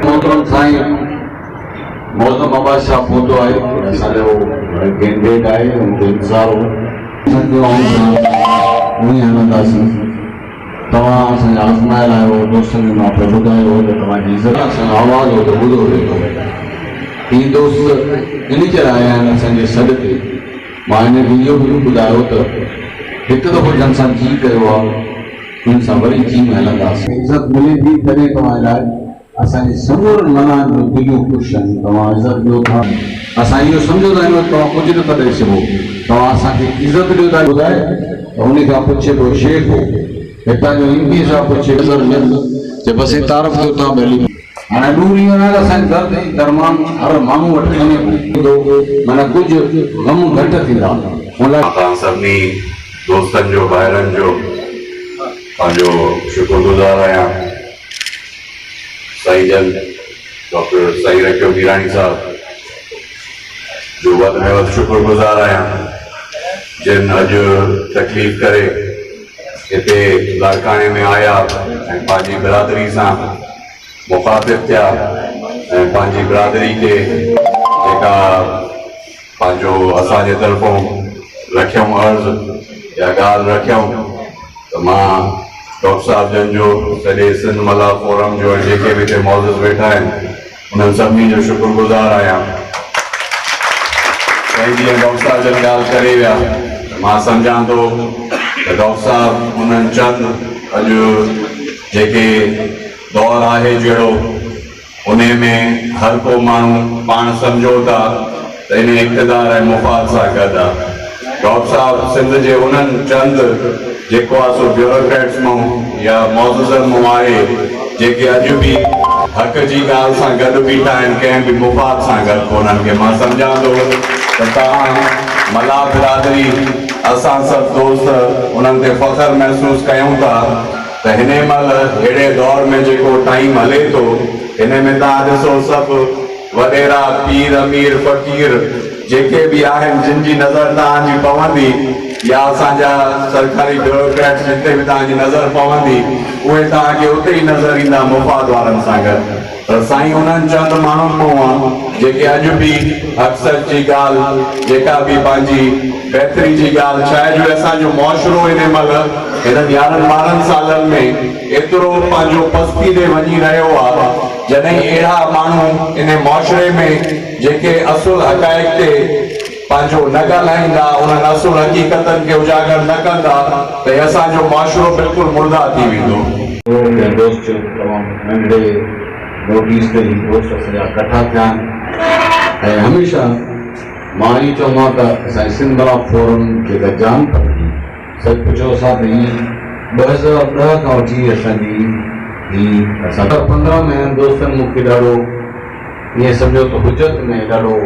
मोहतरम साईं मौसम आबाद शाह पहुतो आहे असांजो कैंडिडेट आहे उनजो इंतज़ारु हो उहे हलंदासीं तव्हां असांजा आज़मायल आहियो दोस्तनि मां पियो ॿुधायो त तव्हांजी इज़त असांजो आवाज़ हो त ॿुधो वेंदो ही दोस्त इन करे आया आहिनि असांजे सॾ ते मां हिनखे इहो बि ॿुधायो त हिकु दफ़ो जन सां जी कयो आहे हुन सां वरी जी में हलंदासीं इज़त मिले थी तॾहिं तव्हां लाइ असांजे समूरनि मनान जो दिलियूं ख़ुशि आहिनि तव्हां इज़त ॾियो था असां इहो सम्झंदा आहियूं तव्हां कुझु नथा ॾेई सघो तव्हां असांखे इज़त ॾियो था ॿुधाए त उन खां पुछे पियो शेख हो हितां जो हिंदी सां पुछे जे बसि तारीफ़ कयो तव्हां ॿेली हाणे ॾूर इहो न आहे असांजे दर ते दरमान हर माण्हू वटि वञे माना कुझु ग़म घटि थींदा उन लाइ सभिनी दोस्तनि जो भाइरनि जो पंहिंजो शुक्रगुज़ार आहियां साईं जन डॉक्टर साईं रखियो मीराणी साहब जो वधि में वधि शुक्रगुज़ार आहियां जिन अॼु तकलीफ़ करे हिते लाड़काणे में आया ऐं पंहिंजी बिरादरी सां मुखातिब थिया ऐं पंहिंजी बिरादरी खे जेका पंहिंजो असांजे तरफ़ों रखियऊं अर्ज़ या ॻाल्हि रखियऊं त मां डॉक्टर साहब जन जो सॼे सिंध मला फोरम जो जेके बि हिते मौजूद वेठा आहिनि उन्हनि सभिनी जो शुक्रगुज़ार आहियां साईं जीअं डॉक्टर साहब जन ॻाल्हि करे विया मां सम्झां थो त डॉक्टर साहब उन्हनि चंद अॼु जेके दौर आहे जहिड़ो उन में हर को माण्हू पाण सम्झो था त इन इक़्तिदार ऐं मुफ़ाद सां गॾु आहे डॉक्टर साहब सिंध जे उन्हनि चंद जेको आहे सो ब्यूरोक्रेट्स मां या मौजूदनि मां आहे जेके अॼु बि हक़ जी ॻाल्हि सां गॾु बीठा आहिनि कंहिं बि मुफ़ाद सां गॾु कोन्हनि खे मां सम्झां थो त तव्हां मला बिरादरी असां सभु दोस्त उन्हनि ते फ़ख्रु महसूसु कयूं था त हिन महिल अहिड़े दौर में जेको टाइम हले थो हिन में तव्हां ॾिसो सभु वॾेरा पीर अमीर फ़क़ीर जेके बि आहिनि जिन जी नज़र तव्हांजी पवंदी या असांजा सरकारी ब्यूरोक्रेट्स जिते बि तव्हांजी नज़र पवंदी उहे तव्हांखे उते ई नज़र ईंदा मुफ़ाद वारनि सां गॾु त साईं उन्हनि चंद माण्हुनि मां आहे जेके अॼु बि अक्सर जी ॻाल्हि जेका बि पंहिंजी बहितरी जी ॻाल्हि छा आहे जो असांजो मुआशिरो हिन महिल हिननि 11-12 सालनि में एतिरो पंहिंजो पस्ती ते वञी रहियो आहे जॾहिं अहिड़ा माण्हू इन मुआशिरे में जेके असुल हक़ाइक़ ते पंहिंजो न ॻाल्हाईंदा उन्हनि असुल हक़ीक़तनि खे उजागर न कंदा त असांजो मुआशिरो बिल्कुलु मुर्दा थी वेंदो दोस्त तमामु नंढे नोटिस ते ही दोस्त असांजा इकट्ठा थिया आहिनि ऐं हमेशह मां ई चवंदो आहियां त असांजे सिंध मला फोरम जेका जान पवंदी सभु पुछो असां त हीअ 2010 खां वठी असांजी ही असां 15 में दोस्तनि मूंखे ॾाढो ईअं सम्झो त हुजत में ॾाढो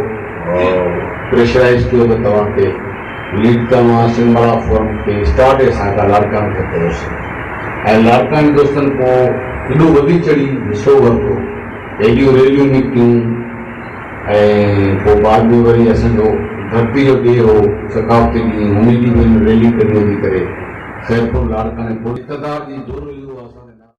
प्रेशराइज़ कयो त तव्हांखे लीड करिणो आहे सिंध मला फोरम खे स्टार्ट असां खां लाड़काणे खे कयोसीं ऐं लाड़काणे दोस्तनि पोइ हेॾो वधी चढ़ी हिसो वरितो एॾियूं रैलियूं निकितियूं ऐं पोइ बाद में वरी असांजो धरती जो ॾींहुं हो सकाफ़ती ॾींहुं हुन ॾींहुं रैली कढी वधी करे ख़ैरपुर लाड़काणे पोइ इक़्तिदार जी ज़रूरी